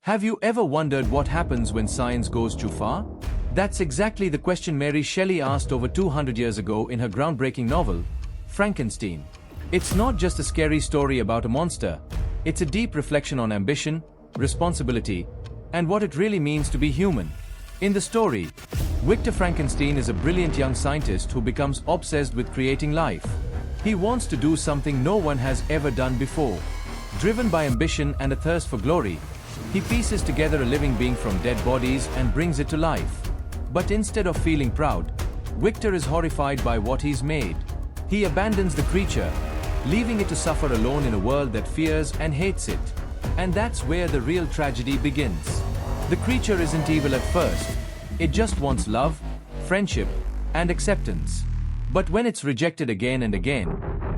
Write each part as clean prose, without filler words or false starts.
Have you ever wondered what happens when science goes too far? That's exactly the question Mary Shelley asked over 200 years ago in her groundbreaking novel, Frankenstein. It's not just a scary story about a monster, it's a deep reflection on ambition, responsibility, and what it really means to be human. In the story, Victor Frankenstein is a brilliant young scientist who becomes obsessed with creating life. He wants to do something no one has ever done before. Driven by ambition and a thirst for glory, he pieces together a living being from dead bodies and brings it to life. But instead of feeling proud, Victor is horrified by what he's made. He abandons the creature, leaving it to suffer alone in a world that fears and hates it. And that's where the real tragedy begins. The creature isn't evil at first. It just wants love, friendship, and acceptance. But when it's rejected again and again,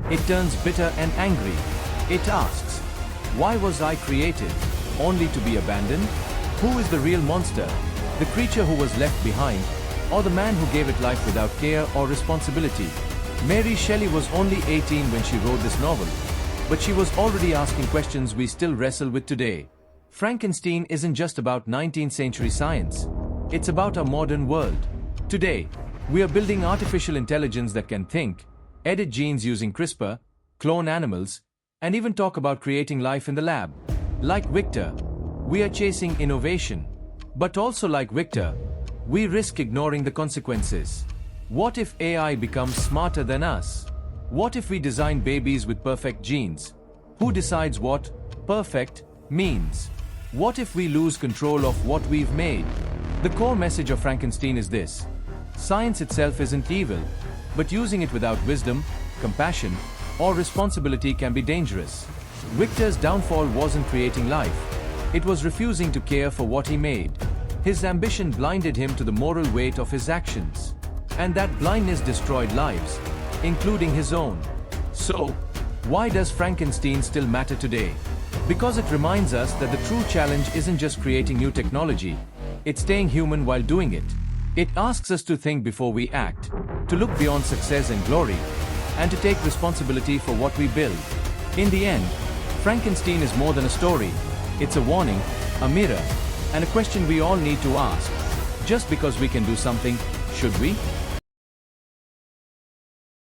it turns bitter and angry. It asks, "Why was I created, only to be abandoned? Who is the real monster? The creature who was left behind, or the man who gave it life without care or responsibility?" Mary Shelley was only 18 when she wrote this novel, but she was already asking questions we still wrestle with today. Frankenstein isn't just about 19th century science, it's about our modern world. Today, we are building artificial intelligence that can think, edit genes using CRISPR, clone animals, and even talk about creating life in the lab. Like Victor, we are chasing innovation. But also like Victor, we risk ignoring the consequences. What if AI becomes smarter than us? What if we design babies with perfect genes? Who decides what perfect means? What if we lose control of what we've made? The core message of Frankenstein is this: science itself isn't evil, but using it without wisdom, compassion, or responsibility can be dangerous. Victor's downfall wasn't creating life. It was refusing to care for what he made. His ambition blinded him to the moral weight of his actions. And that blindness destroyed lives, including his own. So, why does Frankenstein still matter today? Because it reminds us that the true challenge isn't just creating new technology, it's staying human while doing it. It asks us to think before we act, to look beyond success and glory, and to take responsibility for what we build. In the end, Frankenstein is more than a story. It's a warning, a mirror, and a question we all need to ask. Just because we can do something, should we?